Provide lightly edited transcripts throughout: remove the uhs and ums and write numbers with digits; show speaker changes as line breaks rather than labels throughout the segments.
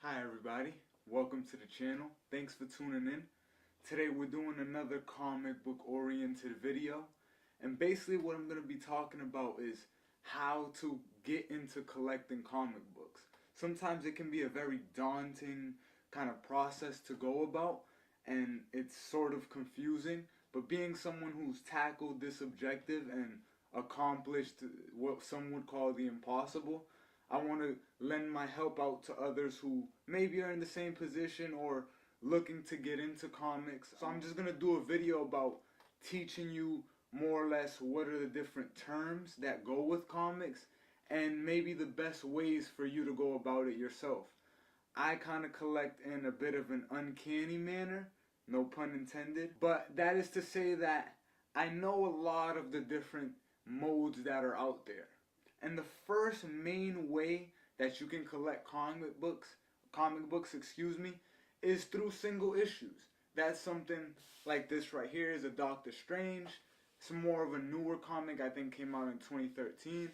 Hi everybody, welcome to the channel. Thanks for tuning in. Today we're doing another comic book oriented video, and basically what I'm going to be talking about is how to get into collecting comic books. Sometimes it can be a very daunting kind of process to go about, and it's sort of confusing, but being someone who's tackled this objective and accomplished what some would call the impossible, I want to lend my help out to others who maybe are in the same position or looking to get into comics. So I'm just going to do a video about teaching you more or less what are the different terms that go with comics and maybe the best ways for you to go about it yourself. I kind of collect in a bit of an uncanny manner, no pun intended, but that is to say that I know a lot of the different modes that are out there. And the first main way that you can collect comic books, is through single issues. That's something like this right here is a Doctor Strange. It's more of a newer comic, I think came out in 2013.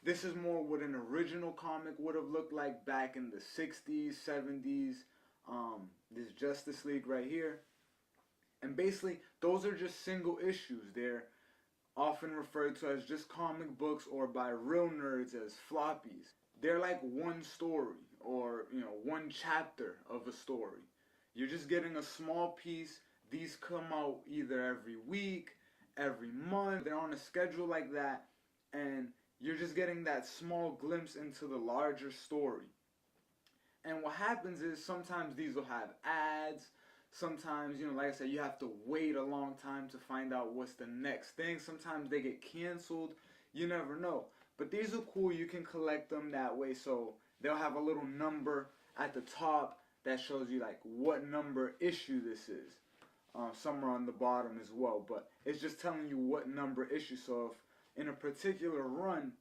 This is more what an original comic would have looked like back in the 60s, 70s. This Justice League right here. And basically, those are just single issues. They're often referred to as just comic books or by real nerds as floppies. They're like one story or, one chapter of a story. You're just getting a small piece. These come out either every week, every month. They're on a schedule like that, and you're just getting that small glimpse into the larger story. And what happens is sometimes these will have ads. Sometimes, like I said, you have to wait a long time to find out what's the next thing. Sometimes they get canceled. You never know. But these are cool. You can collect them that way. So they'll have a little number at the top that shows you like what number issue this is. Somewhere on the bottom as well. But it's just telling you what number issue. So if in a particular run,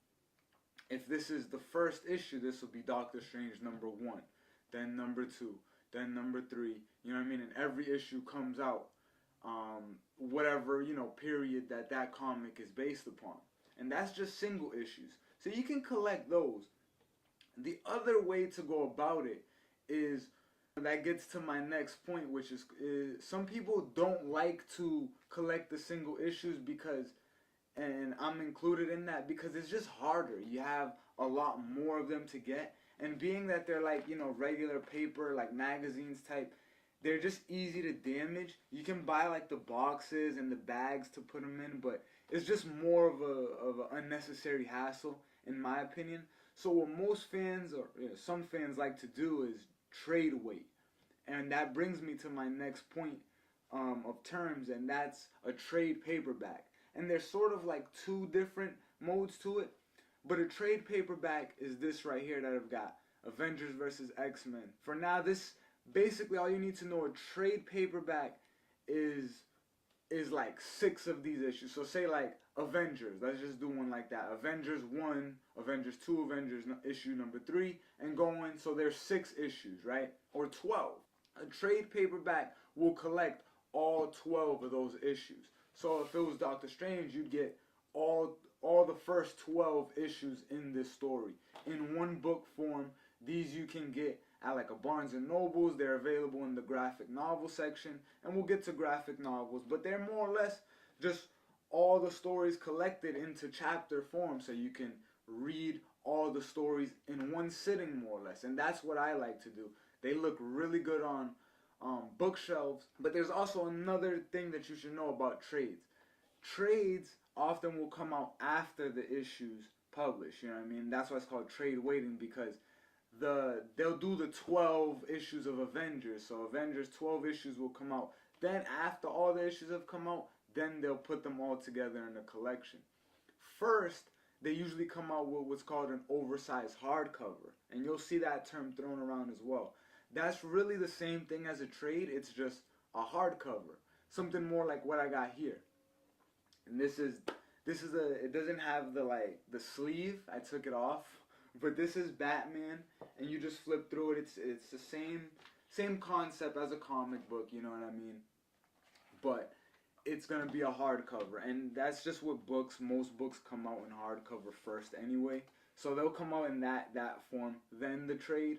if this is the first issue, this will be Doctor Strange number 1. Then number 2. Then number 3, you know what I mean? And every issue comes out, whatever, period that comic is based upon. And that's just single issues. So you can collect those. The other way to go about it is, that gets to my next point, which is some people don't like to collect the single issues because, and I'm included in that, because it's just harder. You have a lot more of them to get. And being that they're like, regular paper, like magazines type, they're just easy to damage. You can buy like the boxes and the bags to put them in, but it's just more of an unnecessary hassle, in my opinion. So what most fans, or some fans like to do is trade weight. And that brings me to my next point of terms, and that's a trade paperback. And there's sort of like two different modes to it. But a trade paperback is this right here that I've got. Avengers vs. X-Men. For now, this, basically all you need to know, a trade paperback is like 6 of these issues. So say like Avengers. Let's just do one like that. Avengers 1, Avengers 2, Avengers issue number 3, and going. So there's 6 issues, right? Or 12. A trade paperback will collect all 12 of those issues. So if it was Doctor Strange, you'd get all the first 12 issues in this story in one book form. These you can get at like a Barnes and Nobles. They're available in the graphic novel section, and we'll get to graphic novels, but they're more or less just all the stories collected into chapter form, so you can read all the stories in one sitting, more or less. And that's what I like to do. They look really good on bookshelves. But there's also another thing that you should know about trades. Trades often will come out after the issues publish, you know what I mean? That's why it's called trade waiting, because they'll do the 12 issues of Avengers. So Avengers 12 issues will come out. Then after all the issues have come out, then they'll put them all together in a collection. First, they usually come out with what's called an oversized hardcover. And you'll see that term thrown around as well. That's really the same thing as a trade. It's just a hardcover. Something more like what I got here. And this is it doesn't have the sleeve. I took it off, but this is Batman, and you just flip through it. It's the same concept as a comic book, you know what I mean? But it's gonna be a hardcover, and that's just what most books come out in hardcover first anyway. So they'll come out in that form, then the trade.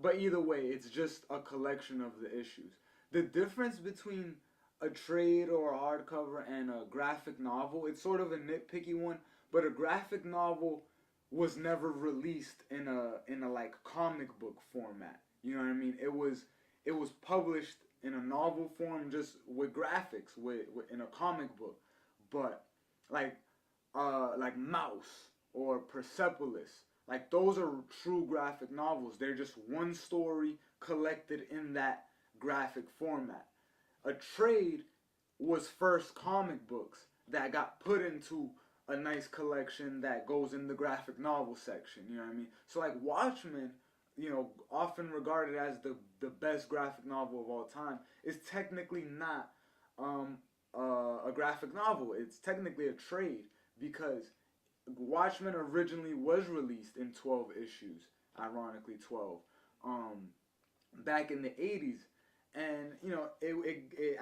But either way, it's just a collection of the issues. The difference between a trade or a hardcover and a graphic novel, it's sort of a nitpicky one, but a graphic novel was never released in a like comic book format. You know what I mean? It was published in a novel form just with graphics with in a comic book. But like like Mouse or Persepolis. Like those are true graphic novels. They're just one story collected in that graphic format. A trade was first comic books that got put into a nice collection that goes in the graphic novel section. You know what I mean? So like Watchmen, often regarded as the best graphic novel of all time, is technically not a graphic novel. It's technically a trade because Watchmen originally was released in 12 issues, ironically 12, back in the 80s. And,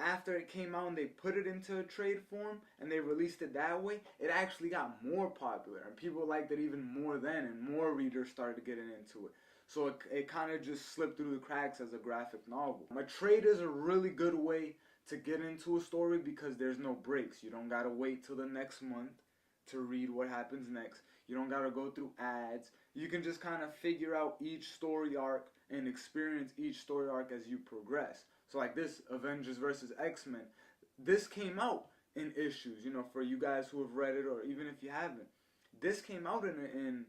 after it came out and they put it into a trade form and they released it that way, it actually got more popular. And people liked it even more then, and more readers started getting into it. So it kind of just slipped through the cracks as a graphic novel. A trade is a really good way to get into a story because there's no breaks. You don't gotta wait till the next month to read what happens next. You don't gotta go through ads. You can just kind of figure out each story arc and experience each story arc as you progress. So like this Avengers versus X-Men, this came out in issues, for you guys who have read it or even if you haven't. This came out in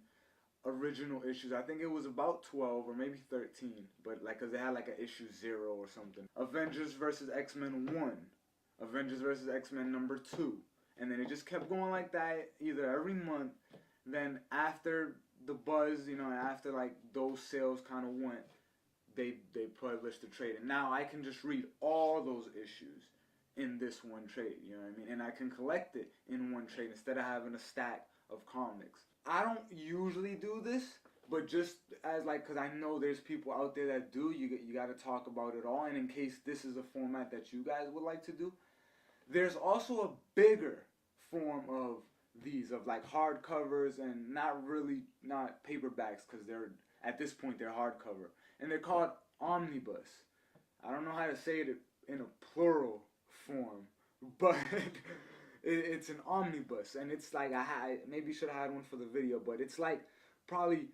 original issues. I think it was about 12 or maybe 13, but like cuz they had like an issue 0 or something. Avengers versus X-Men 1, Avengers versus X-Men number 2. And then it just kept going like that either every month. Then after the buzz, after like those sales kind of went, they published the trade. And now I can just read all those issues in this one trade, you know what I mean? And I can collect it in one trade instead of having a stack of comics. I don't usually do this, but just as like, because I know there's people out there that do, you got to talk about it all. And in case this is a format that you guys would like to do, there's also a bigger form of these, of like hardcovers and not paperbacks because they're at this point they're hardcover, and they're called omnibus. I don't know how to say it in a plural form, but it's an omnibus, and it's like maybe should have had one for the video, but it's like probably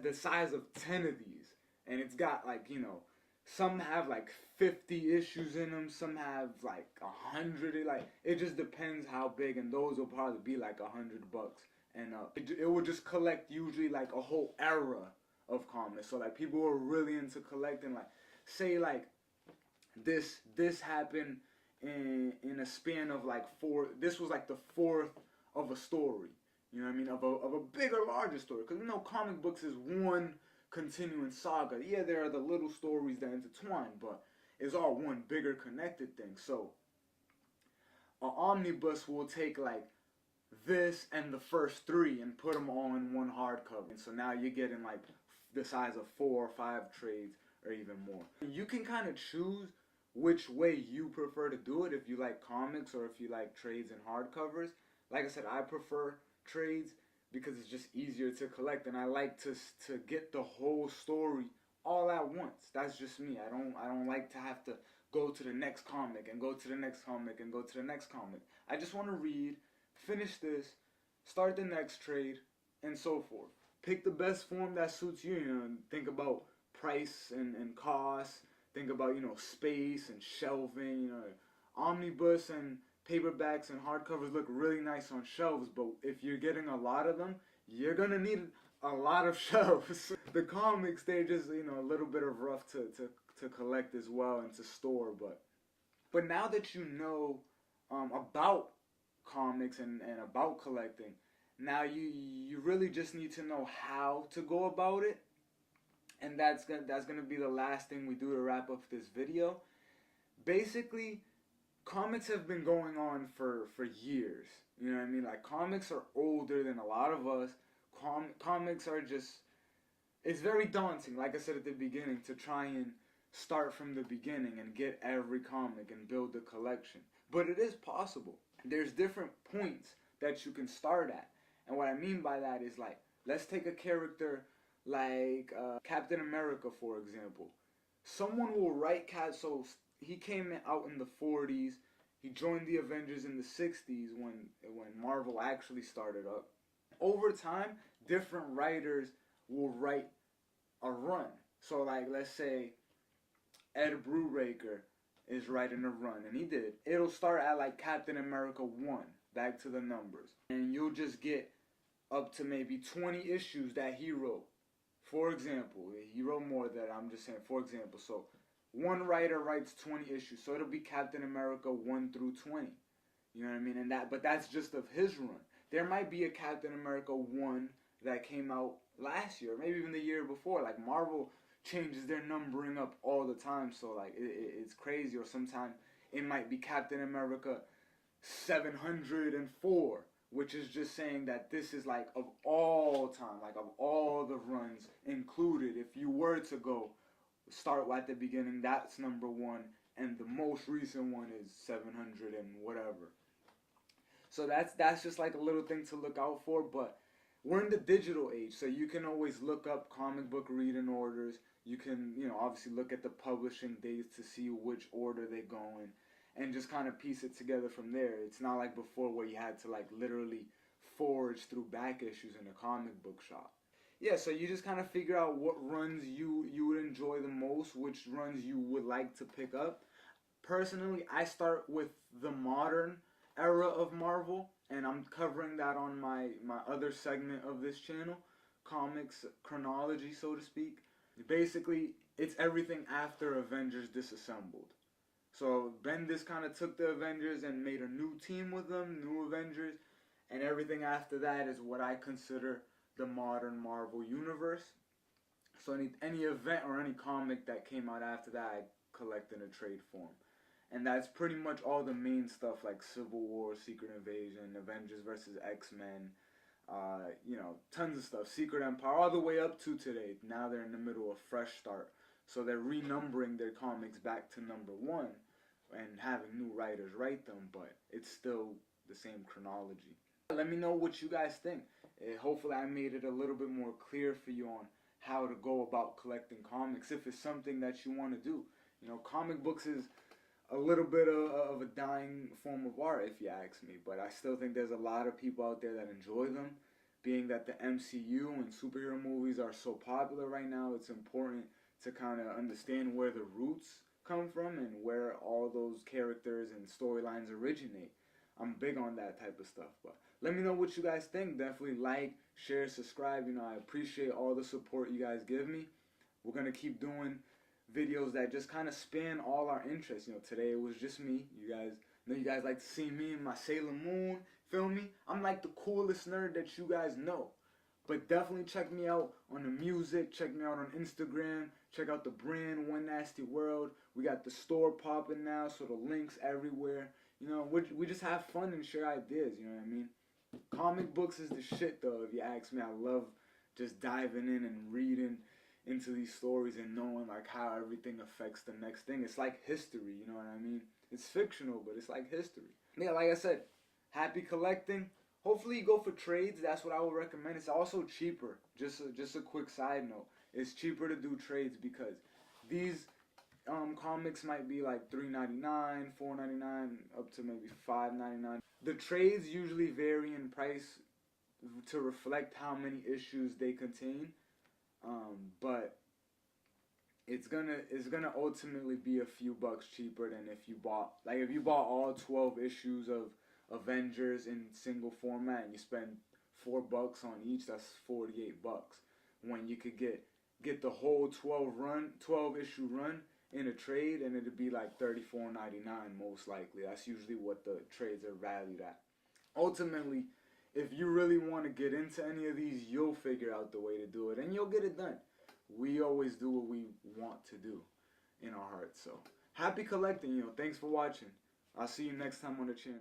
the size of 10 of these, and it's got like some have like 50 issues in them. Some have like 100. Like it just depends how big, and those will probably be like $100. And it will just collect usually like a whole era of comics. So like people who are really into collecting, like say like this happened in a span of like 4. This was like the 4th of a story. You know what I mean? Of a bigger, larger story. Because comic books is one continuing saga. Yeah, there are the little stories that intertwine, but it's all one bigger connected thing. So an omnibus will take like this and the first 3 and put them all in one hardcover. And so now you're getting like the size of 4 or 5 trades or even more. You can kind of choose which way you prefer to do it, if you like comics or if you like trades and hardcovers. Like I said, I prefer trades because it's just easier to collect, and I like to get the whole story all at once. That's just me. I don't like to have to go to the next comic and go to the next comic and go to the next comic. I just want to read, finish this, start the next trade, and so forth. Pick the best form that suits you. Think about price and cost. Think about space and shelving. Omnibus and paperbacks and hardcovers look really nice on shelves, but if you're getting a lot of them, you're gonna need a lot of shelves. The comics, they're just a little bit of rough to collect as well and to store, but now that you know about comics and about collecting, now you really just need to know how to go about it, and that's gonna be the last thing we do to wrap up this video. Basically, comics have been going on for years. You know what I mean? Like, comics are older than a lot of us. Comics are just, it's very daunting, like I said at the beginning, to try and start from the beginning and get every comic and build a collection. But it is possible. There's different points that you can start at. And what I mean by that is, like, let's take a character like Captain America, for example. Someone will write so he came out in the 40s. He joined the Avengers in the 60s when Marvel actually started up. Over time, different writers will write a run. So like let's say Ed Brubaker is writing a run, and he did. It'll start at like Captain America 1, back to the numbers. And you'll just get up to maybe 20 issues that he wrote. For example, he wrote more than I'm just saying, for example. So one writer writes 20 issues, so it'll be Captain America 1 through 20. You know what I mean? But that's just of his run. There might be a Captain America 1 that came out last year, maybe even the year before. Like Marvel changes their numbering up all the time, so like it's crazy. Or sometimes it might be Captain America 704, which is just saying that this is like of all time, like of all the runs included. If you were to go start at the beginning, that's number 1, and the most recent one is 700 and whatever. So that's just like a little thing to look out for. But we're in the digital age, so you can always look up comic book reading orders. You can, obviously look at the publishing dates to see which order they go in, and just kind of piece it together from there. It's not like before where you had to like literally forge through back issues in a comic book shop. Yeah, so you just kind of figure out what runs you would enjoy the most, which runs you would like to pick up. Personally, I start with the modern era of Marvel, and I'm covering that on my other segment of this channel, Comics Chronology, so to speak. Basically, it's everything after Avengers Disassembled. So Bendis kind of took the Avengers and made a new team with them, new Avengers, and everything after that is what I consider the modern Marvel universe. So any event or any comic that came out after that, I collect in a trade form. And that's pretty much all the main stuff, like Civil War, Secret Invasion, Avengers versus X-Men, tons of stuff. Secret Empire, all the way up to today. Now they're in the middle of Fresh Start. So they're renumbering their comics back to number 1 and having new writers write them, but it's still the same chronology. Let me know what you guys think. Hopefully I made it a little bit more clear for you on how to go about collecting comics, if it's something that you want to do. Comic books is a little bit of a dying form of art, if you ask me, but I still think there's a lot of people out there that enjoy them. Being that the MCU and superhero movies are so popular right now, it's important to kind of understand where the roots come from and where all those characters and storylines originate. I'm big on that type of stuff. But let me know what you guys think. Definitely like, share, subscribe. I appreciate all the support you guys give me. We're going to keep doing videos that just kind of span all our interests. Today it was just me. You guys like to see me in my Sailor Moon. Feel me? I'm like the coolest nerd that you guys know. But definitely check me out on the music. Check me out on Instagram. Check out the brand, One Nasty World. We got the store popping now, so the links everywhere. We just have fun and share ideas, you know what I mean? Comic books is the shit, though, if you ask me. I love just diving in and reading into these stories and knowing, like, how everything affects the next thing. It's like history, you know what I mean? It's fictional, but it's like history. Yeah, like I said, happy collecting. Hopefully you go for trades. That's what I would recommend. It's also cheaper. Just a quick side note. It's cheaper to do trades because these comics might be like $3.99, $4.99, up to maybe $5.99. The trades usually vary in price to reflect how many issues they contain, but it's gonna ultimately be a few bucks cheaper than if you bought all 12 issues of Avengers in single format and you spend $4 on each. That's $48. When you could get the whole 12 issue run in a trade, and it'd be like $34.99 most likely. That's usually what the trades are valued at. Ultimately, if you really want to get into any of these, you'll figure out the way to do it, and you'll get it done. We always do what we want to do in our hearts. So happy collecting, thanks for watching. I'll see you next time on the channel.